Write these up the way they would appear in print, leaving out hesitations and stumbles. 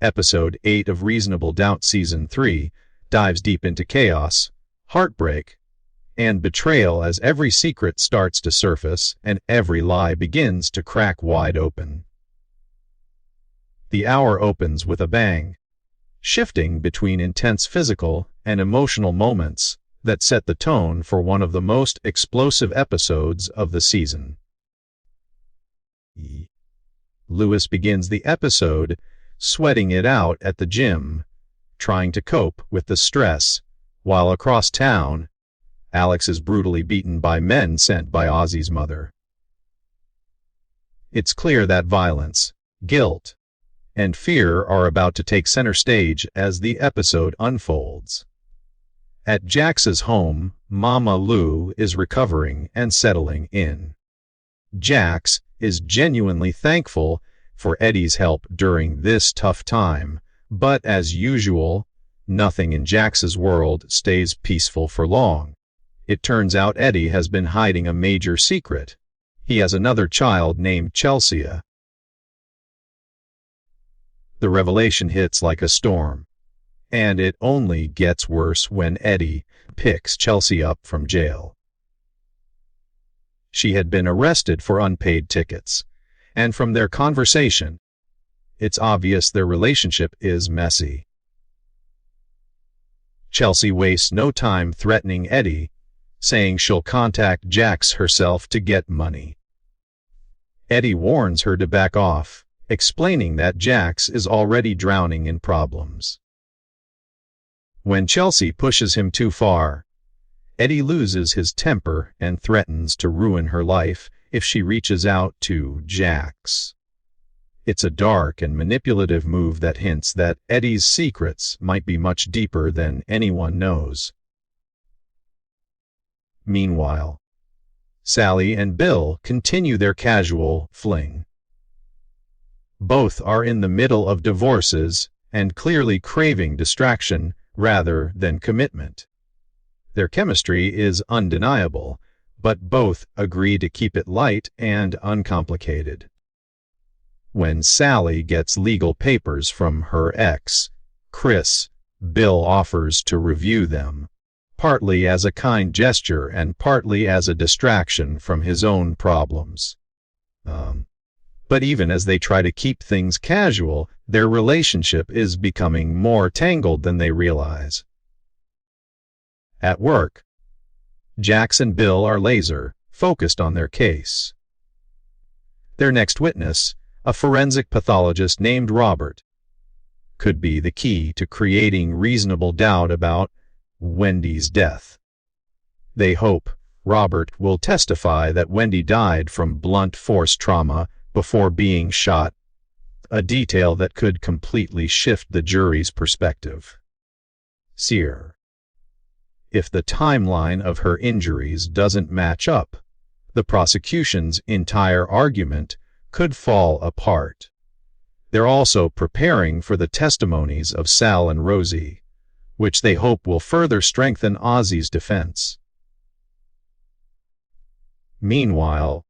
Episode 8 of Reasonable Doubt Season 3 dives deep into chaos, heartbreak, and betrayal as every secret starts to surface and every lie begins to crack wide open. The hour opens with a bang, shifting between intense physical and emotional moments that set the tone for one of the most explosive episodes of the season. Lewis begins the episode sweating it out at the gym, trying to cope with the stress, while across town, Alex is brutally beaten by men sent by Ozzie's mother. It's clear that violence, guilt, and fear are about to take center stage as the episode unfolds. At Jax's home, Mama Lou is recovering and settling in. Jax is genuinely thankful for Eddie's help during this tough time, but as usual, nothing in Jax's world stays peaceful for long. It turns out Eddie has been hiding a major secret. He has another child named Chelsea. The revelation hits like a storm, and it only gets worse when Eddie picks Chelsea up from jail. She had been arrested for unpaid tickets, and from their conversation, it's obvious their relationship is messy. Chelsea wastes no time threatening Eddie, saying she'll contact Jax herself to get money. Eddie warns her to back off, explaining that Jax is already drowning in problems. When Chelsea pushes him too far, Eddie loses his temper and threatens to ruin her life if she reaches out to Jax. It's a dark and manipulative move that hints that Eddie's secrets might be much deeper than anyone knows. Meanwhile, Sally and Bill continue their casual fling. Both are in the middle of divorces and clearly craving distraction rather than commitment. Their chemistry is undeniable, but both agree to keep it light and uncomplicated. When Sally gets legal papers from her ex, Chris, Bill offers to review them, partly as a kind gesture and partly as a distraction from his own problems. But even as they try to keep things casual, their relationship is becoming more tangled than they realize. At work, Jax and Bill are laser-focused on their case. Their next witness, a forensic pathologist named Robert, could be the key to creating reasonable doubt about Wendy's death. They hope Robert will testify that Wendy died from blunt force trauma before being shot, a detail that could completely shift the jury's perspective. Sear. If the timeline of her injuries doesn't match up, the prosecution's entire argument could fall apart. They're also preparing for the testimonies of Sal and Rosie, which they hope will further strengthen Ozzie's defense. Meanwhile,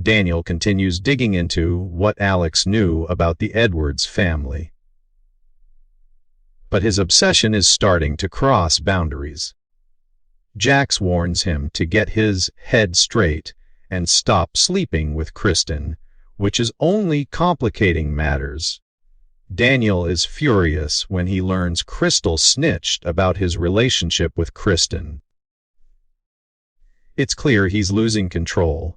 Daniel continues digging into what Alex knew about the Edwards family. But his obsession is starting to cross boundaries. Jax warns him to get his head straight and stop sleeping with Kristen, which is only complicating matters. Daniel is furious when he learns Crystal snitched about his relationship with Kristen. It's clear he's losing control,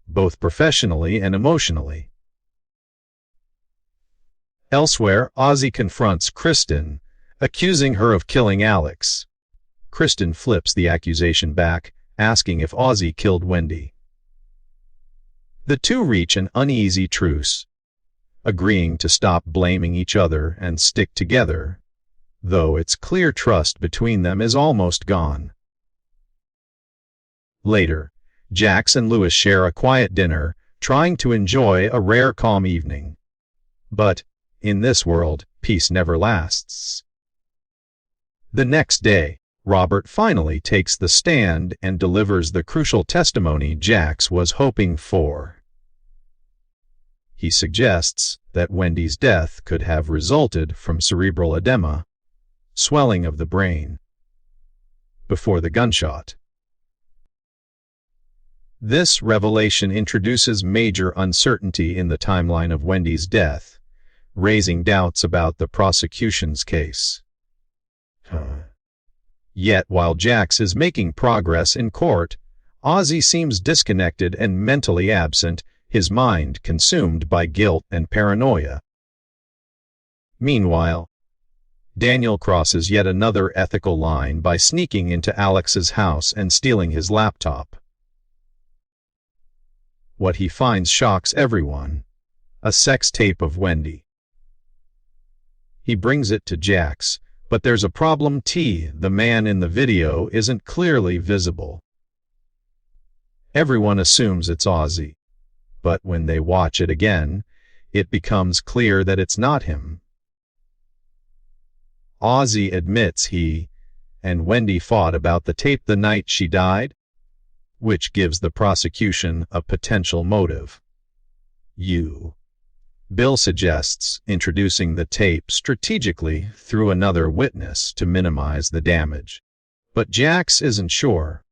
both professionally and emotionally. Elsewhere, Ozzie confronts Kristen, accusing her of killing Alex. Kristen flips the accusation back, asking if Ozzie killed Wendy. The two reach an uneasy truce, agreeing to stop blaming each other and stick together, though it's clear trust between them is almost gone. Later, Jax and Lewis share a quiet dinner, trying to enjoy a rare calm evening. But, in this world, peace never lasts. The next day, Robert finally takes the stand and delivers the crucial testimony Jax was hoping for. He suggests that Wendy's death could have resulted from cerebral edema, swelling of the brain, before the gunshot. This revelation introduces major uncertainty in the timeline of Wendy's death, raising doubts about the prosecution's case. Yet while Jax is making progress in court, Ozzie seems disconnected and mentally absent, his mind consumed by guilt and paranoia. Meanwhile, Daniel crosses yet another ethical line by sneaking into Alex's house and stealing his laptop. What he finds shocks everyone: a sex tape of Wendy. He brings it to Jax, but there's a problem. The man in the video isn't clearly visible. Everyone assumes it's Ozzie, but when they watch it again, it becomes clear that it's not him. Ozzie admits he and Wendy fought about the tape the night she died, which gives the prosecution a potential motive. Bill suggests introducing the tape strategically through another witness to minimize the damage, but Jax isn't sure.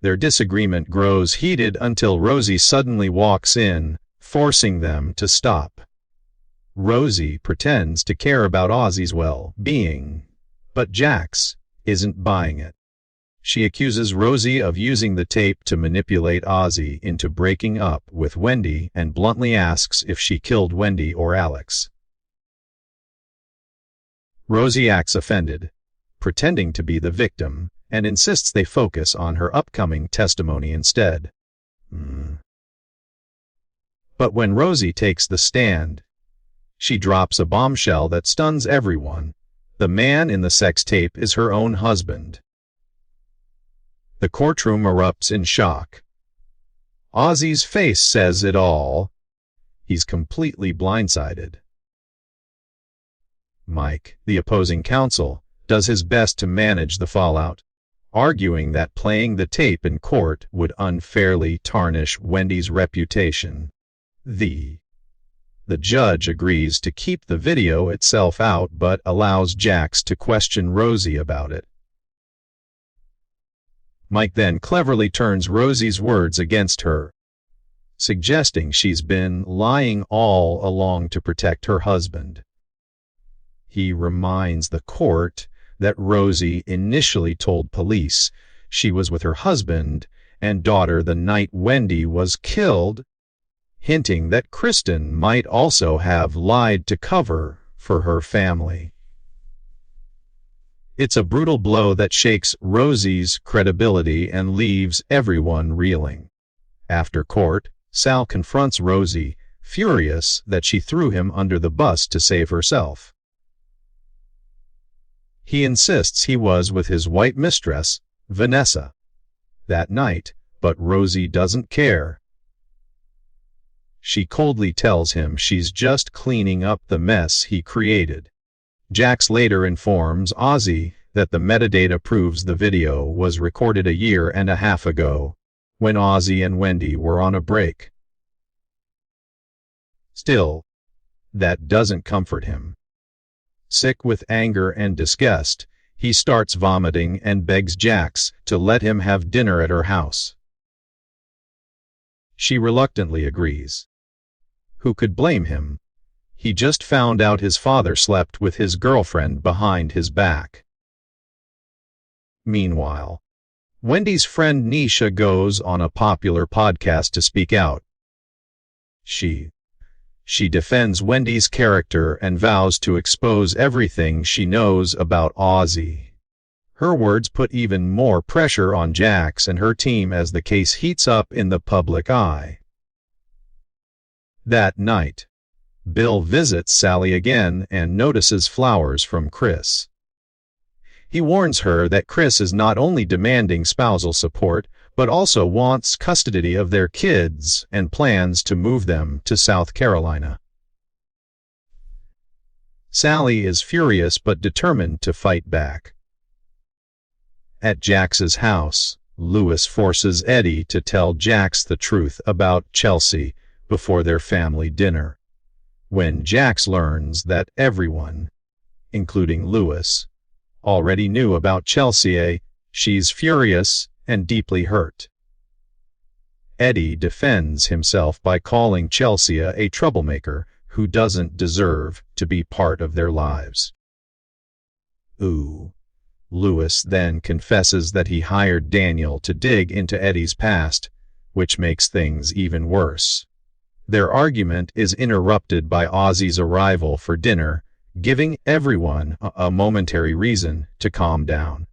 Their disagreement grows heated until Rosie suddenly walks in, forcing them to stop. Rosie pretends to care about Ozzie's well-being, but Jax isn't buying it. She accuses Rosie of using the tape to manipulate Ozzie into breaking up with Wendy and bluntly asks if she killed Wendy or Alex. Rosie acts offended, pretending to be the victim, and insists they focus on her upcoming testimony instead. But when Rosie takes the stand, she drops a bombshell that stuns everyone. The man in the sex tape is her own husband. The courtroom erupts in shock. Ozzie's face says it all. He's completely blindsided. Mike, the opposing counsel, does his best to manage the fallout, arguing that playing the tape in court would unfairly tarnish Wendy's reputation. The judge agrees to keep the video itself out but allows Jax to question Rosie about it. Mike then cleverly turns Rosie's words against her, suggesting she's been lying all along to protect her husband. He reminds the court that Rosie initially told police she was with her husband and daughter the night Wendy was killed, hinting that Kristen might also have lied to cover for her family. It's a brutal blow that shakes Rosie's credibility and leaves everyone reeling. After court, Sal confronts Rosie, furious that she threw him under the bus to save herself. He insists he was with his white mistress, Vanessa, that night, but Rosie doesn't care. She coldly tells him she's just cleaning up the mess he created. Jax later informs Ozzie that the metadata proves the video was recorded 1.5 years ago, when Ozzie and Wendy were on a break. Still, that doesn't comfort him. Sick with anger and disgust, he starts vomiting and begs Jax to let him have dinner at her house. She reluctantly agrees. Who could blame him? He just found out his father slept with his girlfriend behind his back. Meanwhile, Wendy's friend Nisha goes on a popular podcast to speak out. She defends Wendy's character and vows to expose everything she knows about Ozzie. Her words put even more pressure on Jax and her team as the case heats up in the public eye. That night, Bill visits Sally again and notices flowers from Chris. He warns her that Chris is not only demanding spousal support, but also wants custody of their kids and plans to move them to South Carolina. Sally is furious but determined to fight back. At Jax's house, Lewis forces Eddie to tell Jax the truth about Chelsea before their family dinner. When Jax learns that everyone, including Lewis, already knew about Chelsea, she's furious and deeply hurt. Eddie defends himself by calling Chelsea a troublemaker who doesn't deserve to be part of their lives. Ooh. Lewis then confesses that he hired Daniel to dig into Eddie's past, which makes things even worse. Their argument is interrupted by Ozzie's arrival for dinner, giving everyone a momentary reason to calm down.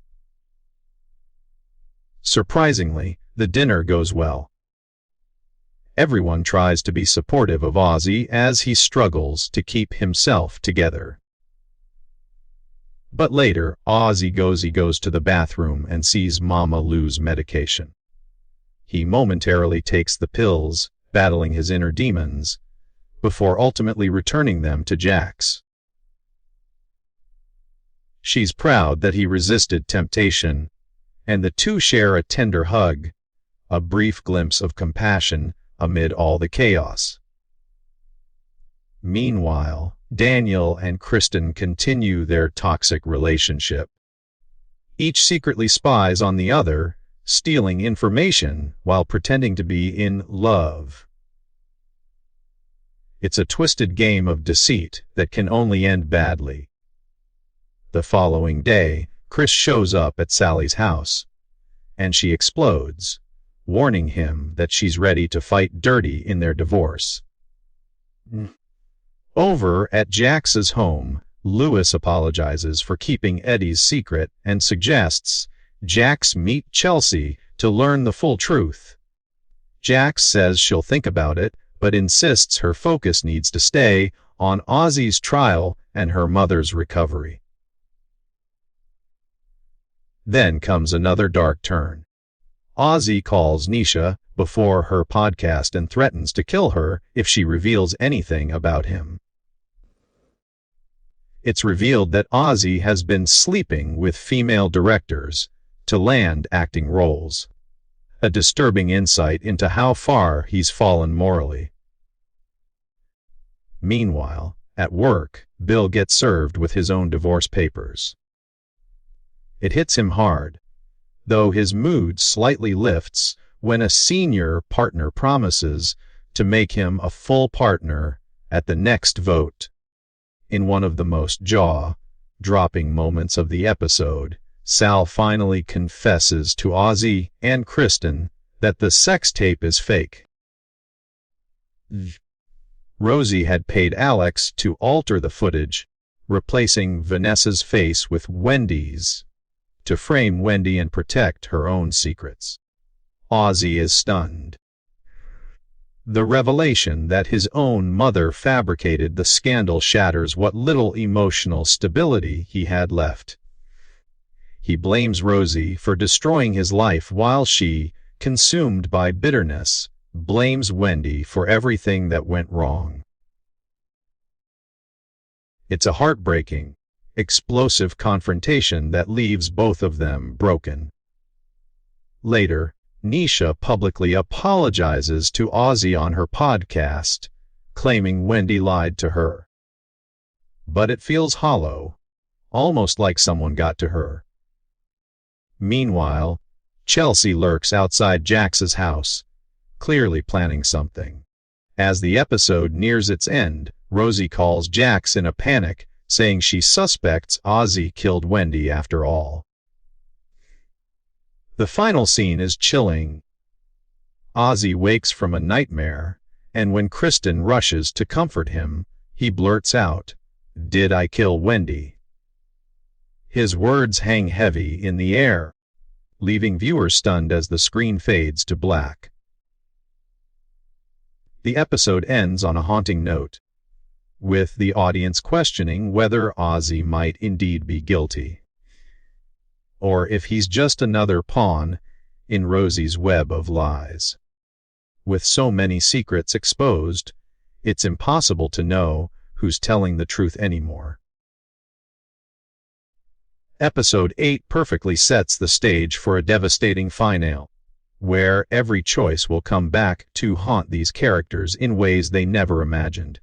Surprisingly, the dinner goes well. Everyone tries to be supportive of Ozzie as he struggles to keep himself together. But later, Ozzie goes to the bathroom and sees Mama lose medication. He momentarily takes the pills, battling his inner demons, before ultimately returning them to Jax. She's proud that he resisted temptation, and the two share a tender hug, a brief glimpse of compassion amid all the chaos. Meanwhile, Daniel and Kristen continue their toxic relationship. Each secretly spies on the other, stealing information while pretending to be in love. It's a twisted game of deceit that can only end badly. The following day, Chris shows up at Sally's house, and she explodes, warning him that she's ready to fight dirty in their divorce. Over at Jax's home, Lewis apologizes for keeping Eddie's secret and suggests Jax meet Chelsea to learn the full truth. Jax says she'll think about it, but insists her focus needs to stay on Ozzie's trial and her mother's recovery. Then comes another dark turn. Ozzie calls Nisha before her podcast and threatens to kill her if she reveals anything about him. It's revealed that Ozzie has been sleeping with female directors to land acting roles, a disturbing insight into how far he's fallen morally. Meanwhile, at work, Bill gets served with his own divorce papers. It hits him hard, though his mood slightly lifts when a senior partner promises to make him a full partner at the next vote. In one of the most jaw-dropping moments of the episode, Sal finally confesses to Ozzie and Kristen that the sex tape is fake. Rosie had paid Alex to alter the footage, replacing Vanessa's face with Wendy's, to frame Wendy and protect her own secrets. Ozzie is stunned. The revelation that his own mother fabricated the scandal shatters what little emotional stability he had left. He blames Rosie for destroying his life while she, consumed by bitterness, blames Wendy for everything that went wrong. It's a heartbreaking, explosive confrontation that leaves both of them broken. Later, Nisha publicly apologizes to Ozzie on her podcast, claiming Wendy lied to her. But it feels hollow, almost like someone got to her. Meanwhile, Chelsea lurks outside Jax's house, clearly planning something. As the episode nears its end, Rosie calls Jax in a panic, saying she suspects Ozzie killed Wendy after all. The final scene is chilling. Ozzie wakes from a nightmare, and when Kristen rushes to comfort him, he blurts out, "Did I kill Wendy?" His words hang heavy in the air, leaving viewers stunned as the screen fades to black. The episode ends on a haunting note, with the audience questioning whether Ozzie might indeed be guilty, or if he's just another pawn in Rosie's web of lies. With so many secrets exposed, it's impossible to know who's telling the truth anymore. Episode 8 perfectly sets the stage for a devastating finale, where every choice will come back to haunt these characters in ways they never imagined.